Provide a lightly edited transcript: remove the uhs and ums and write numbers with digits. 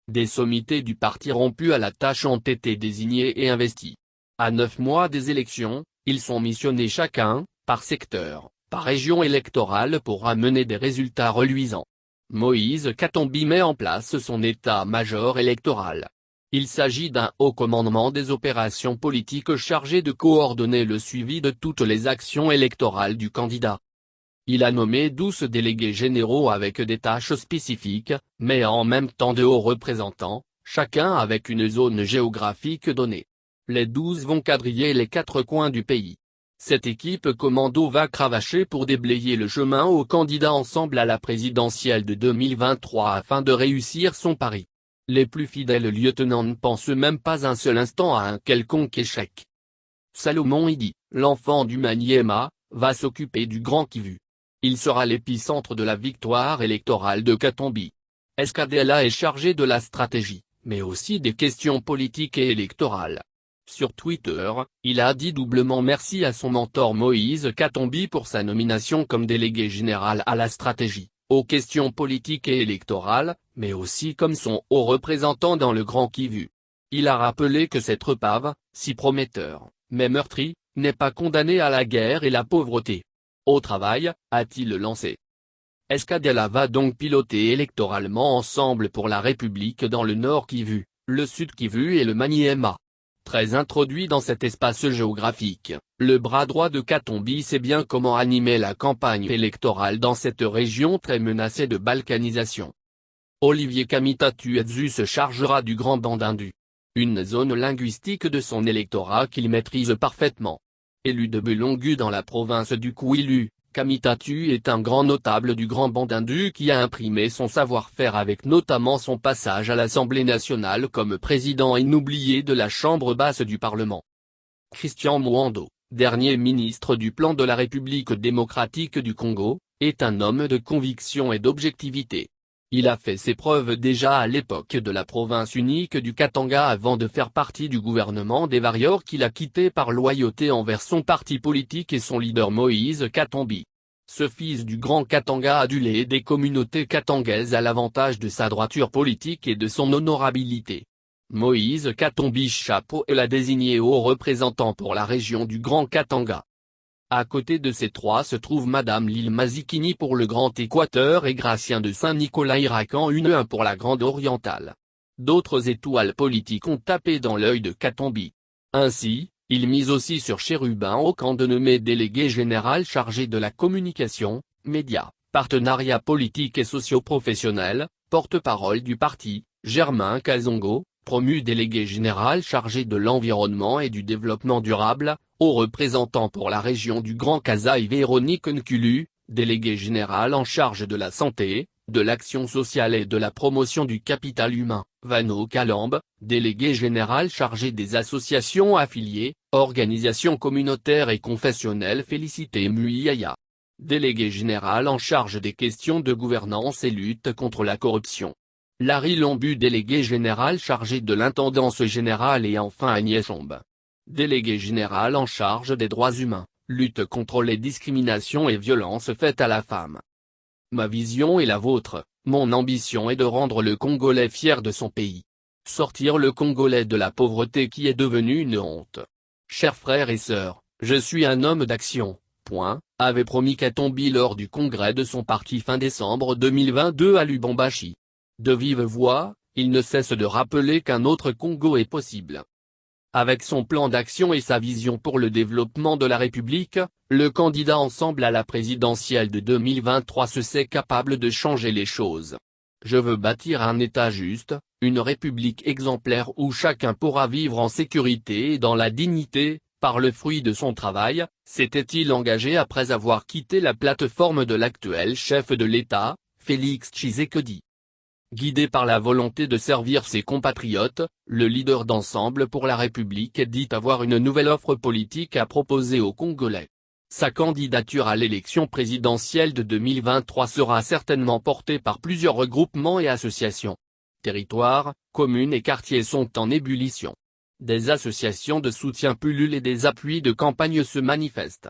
Des sommités du parti rompus à la tâche ont été désignés et investis. À 9 mois des élections, ils sont missionnés chacun, par secteur, par région électorale pour amener des résultats reluisants. Moïse Katumbi met en place son état-major électoral. Il s'agit d'un haut commandement des opérations politiques chargé de coordonner le suivi de toutes les actions électorales du candidat. Il a nommé 12 délégués généraux avec des tâches spécifiques, mais en même temps de hauts représentants, chacun avec une zone géographique donnée. Les 12 vont quadriller les 4 coins du pays. Cette équipe commando va cravacher pour déblayer le chemin au candidat ensemble à la présidentielle de 2023 afin de réussir son pari. Les plus fidèles lieutenants ne pensent même pas un seul instant à un quelconque échec. Salomon Idi, l'enfant du Maniema, va s'occuper du Grand Kivu. Il sera l'épicentre de la victoire électorale de Katumbi. SKDLA est chargé de la stratégie, mais aussi des questions politiques et électorales. Sur Twitter, il a dit doublement merci à son mentor Moïse Katumbi pour sa nomination comme délégué général à la stratégie, aux questions politiques et électorales, mais aussi comme son haut représentant dans le Grand Kivu. Il a rappelé que cette épave, si prometteur, mais meurtrie, n'est pas condamnée à la guerre et la pauvreté. Au travail, a-t-il lancé. SKDLA va donc piloter électoralement ensemble pour la République dans le Nord Kivu, le Sud Kivu et le Maniema. Très introduit dans cet espace géographique, le bras droit de Katumbi sait bien comment animer la campagne électorale dans cette région très menacée de balkanisation. Olivier Kamitatu-Etsu se chargera du Grand Bandindu. Une zone linguistique de son électorat qu'il maîtrise parfaitement. Élu de Belongu dans la province du Kwilu, Kamitatu est un grand notable du Grand Bandindu qui a imprimé son savoir-faire avec notamment son passage à l'Assemblée nationale comme président inoublié de la Chambre basse du Parlement. Christian Mwando, dernier ministre du Plan de la République démocratique du Congo, est un homme de conviction et d'objectivité. Il a fait ses preuves déjà à l'époque de la province unique du Katanga avant de faire partie du gouvernement des Warriors qu'il a quitté par loyauté envers son parti politique et son leader Moïse Katumbi. Ce fils du Grand Katanga adulé des communautés katangaises a l'avantage de sa droiture politique et de son honorabilité. Moïse Katumbi Chapeau l'a désigné haut représentant pour la région du Grand Katanga. À côté de ces trois se trouve Madame Lil Mazikini pour le Grand Équateur et Gratien de Saint-Nicolas Irakan une 1 pour la Grande Orientale. D'autres étoiles politiques ont tapé dans l'œil de Katumbi. Ainsi, il mise aussi sur Chérubin Aucan de nommer délégué général chargé de la communication, médias, partenariats politiques et socio-professionnels, porte-parole du parti, Germain Kazongo, promu délégué général chargé de l'environnement et du développement durable, haut représentant pour la région du Grand Kasai Véronique Nkulu, délégué général en charge de la santé, de l'action sociale et de la promotion du capital humain, Vano Kalambe, délégué général chargé des associations affiliées, organisations communautaires et confessionnelles Félicité Muyaya. Délégué général en charge des questions de gouvernance et lutte contre la corruption. Larry Lombu délégué général chargé de l'intendance générale et enfin Agnès Chombe. Délégué général en charge des droits humains, lutte contre les discriminations et violences faites à la femme. Ma vision est la vôtre, mon ambition est de rendre le Congolais fier de son pays. Sortir le Congolais de la pauvreté qui est devenue une honte. Chers frères et sœurs, je suis un homme d'action, avait promis Katumbi lors du congrès de son parti fin décembre 2022 à Lubumbashi. De vive voix, il ne cesse de rappeler qu'un autre Congo est possible. Avec son plan d'action et sa vision pour le développement de la République, le candidat ensemble à la présidentielle de 2023 se sait capable de changer les choses. Je veux bâtir un État juste, une République exemplaire où chacun pourra vivre en sécurité et dans la dignité, par le fruit de son travail, s'était-il engagé après avoir quitté la plateforme de l'actuel chef de l'État, Félix Tshisekedi. Guidé par la volonté de servir ses compatriotes, le leader d'Ensemble pour la République dit avoir une nouvelle offre politique à proposer aux Congolais. Sa candidature à l'élection présidentielle de 2023 sera certainement portée par plusieurs regroupements et associations. Territoires, communes et quartiers sont en ébullition. Des associations de soutien pullulent et des appuis de campagne se manifestent.